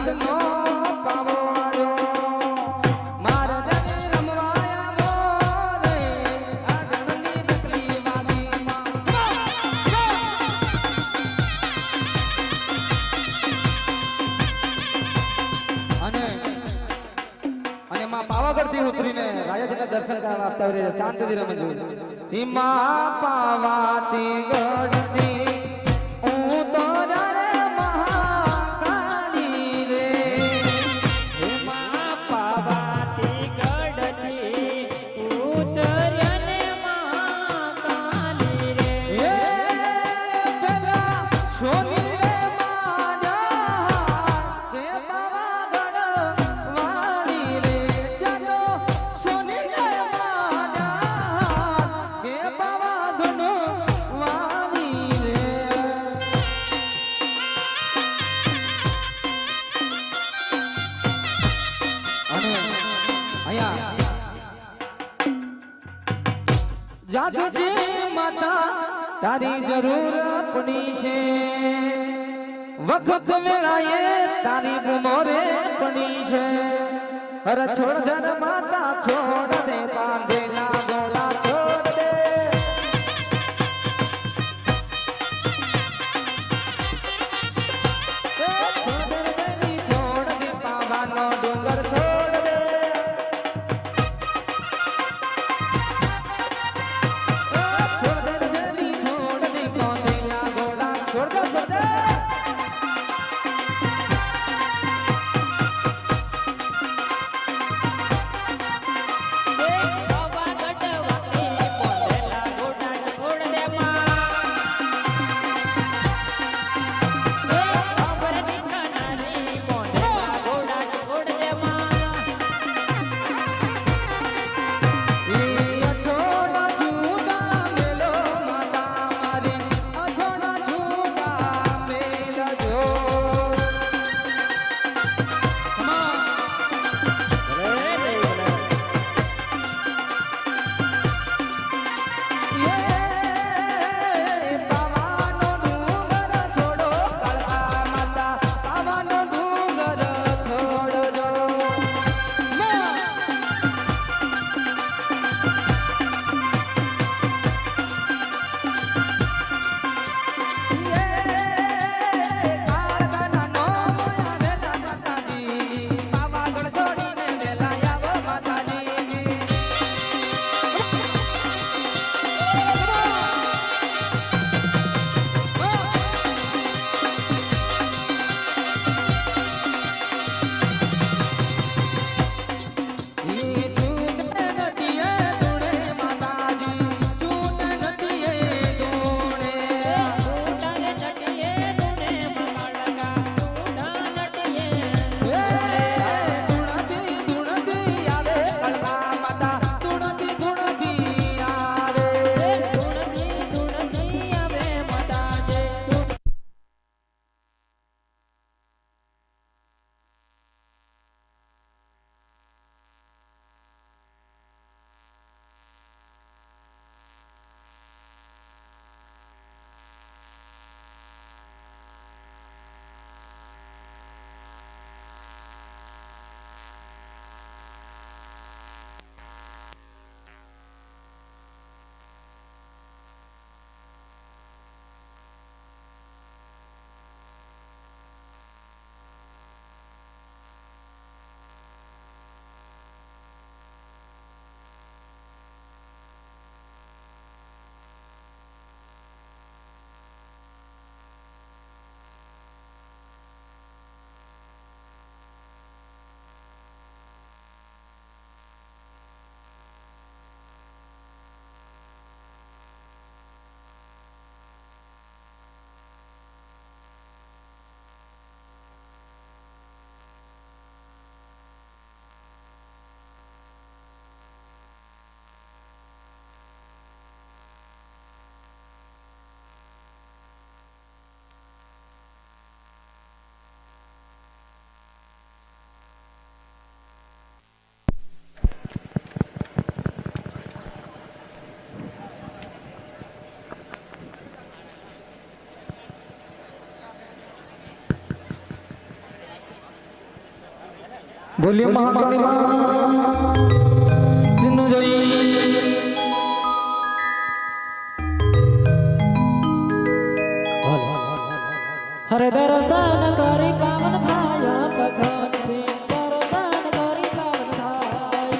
નો પાવો આવ્યો મારા જને રમવાયા મોરે આગળની નકલી વાદીમાં અને માં પાવાગઢથી ઉતરીને રાજાજીના દર્શન કરવા આપતા હોય શાંતિથી રમજો હિમા પાવાથી ગઢથી જાગજે માતા તારી જરૂર પડી છે વખત વેળાએ તારી બુમોરે પડી છે હર છોડ ધર માતા છોડ દે બાંધેલા ગોળા છોડ દે છોડ દે છોડ દે પાવાનો ડુંગર છોડ દે પાવાગઢ બોલ્યો મહાકાળી માં જીનું જોઈ હરે દર્શન કરી પાવન થાય કથન છે દર્શન કરી પાવન થાય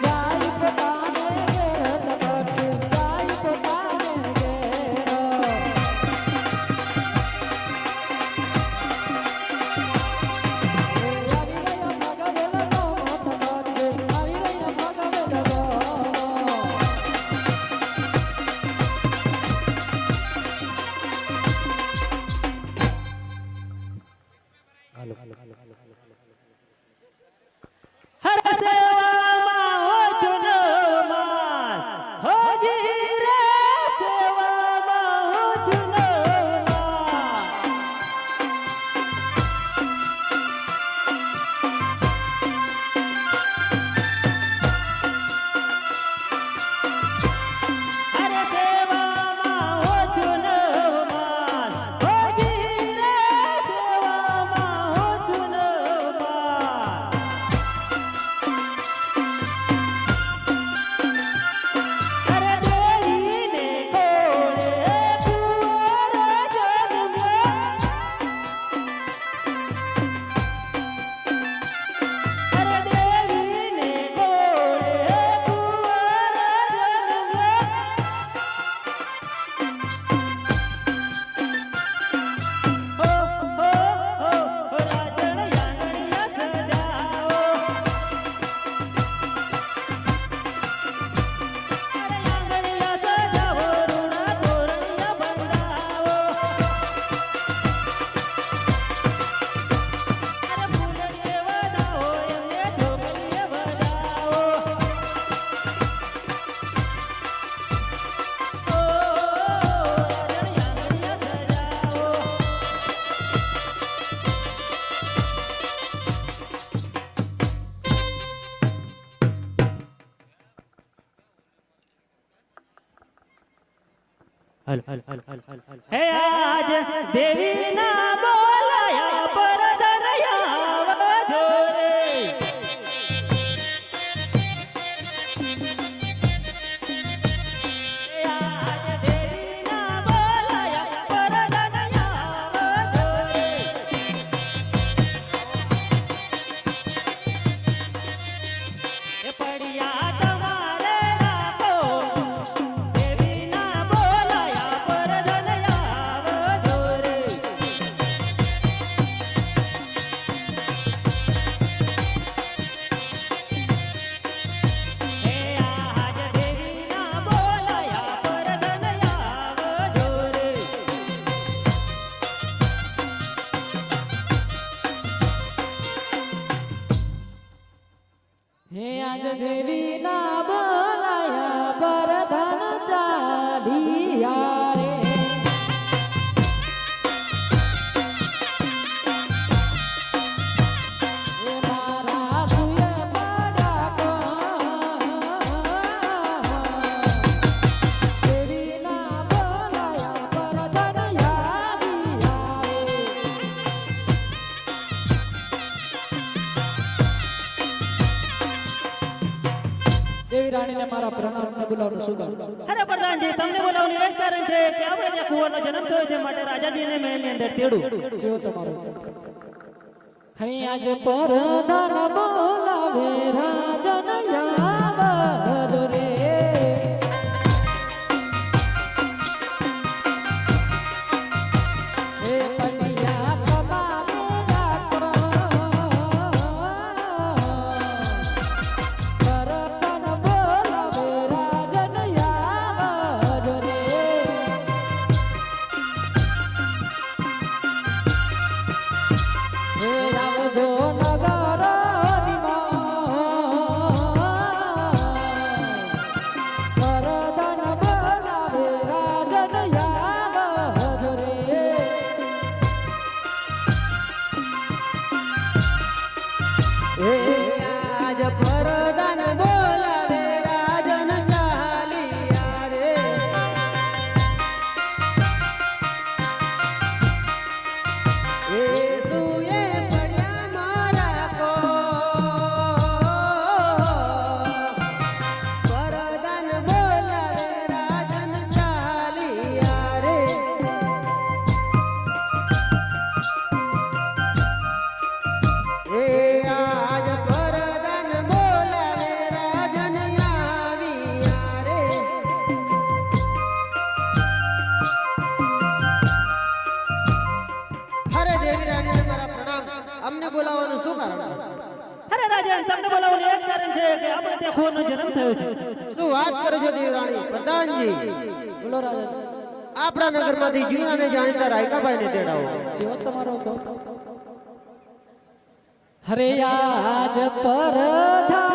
જાય પોતાને ઘેર તપસ્ય જાય પોતાને ઘેર હર સેવામાં હો ચુનોમાં હોજી રે સેવામાં હો ચુનોમાં હર સેવામાં હો ચુનોમાં હોજી રે સેવામાં હો ચુનોમાં અરે દેવીને કોળે કુંવર જન્મ્યો અરે દેવીને કોળે કુંવર જન્મ્યો હો રાજણ આંગણિયા સજાઓ અરે આંગણિયા સજાવો રૂડા તોરણિયા બંધાવો અરે ફૂલડીએ વધાવો એમને ચોપડીએ વધાવો રાજણ આંગણિયા સજાવો હે આજ દેવી ના બોલાયા પરદનયા જોરે હે આજ દેવી ના બોલાયા પરદનયા જોરે એ પડિયા તમારે રાખો દેવી ના બોલાયા પરદનયા જોરે હે આજ દેવી ના બોલાયા પરદનયા જોરે હે આજ દેવી ના બોલાયા પરધન ચાલિયા રે હે મારા સુય પડ્યા દેવી ના બોલાયા પરધન આવ્યા રે દેવી રાણીને મારા પ્રણામને બોલાવવાનું શું કરું અરે પ્રધાનજી તમને બોલાવવાની એ જ કારણ છે કે આપણે ત્યાં કુંવરનો જન્મ થયો છે માટે રાજાજીને મહેલની અંદર તેડું જેવો તમારો હે આજ પરધન બોલાવે રાજન યાવર રે હે પડિયા તમારે રાખો પરધન બોલાવે રાજન યાવર રે હે આવજો નગર નિમા બોલાવવાનું શું કારણ અરે રાજન તમને બોલાવવાનું એ જ કારણ છે કે આપણે ત્યાં કુંવરનો જન્મ થયો છે શું વાત કરો છો દેવરાણી પ્રધાનજી બોલો રાજા આપણા નગરમાંથી જૂનાને જાણીતા રાયકાભાઈને તેડાવો જીવન તમારો હરે આજ પર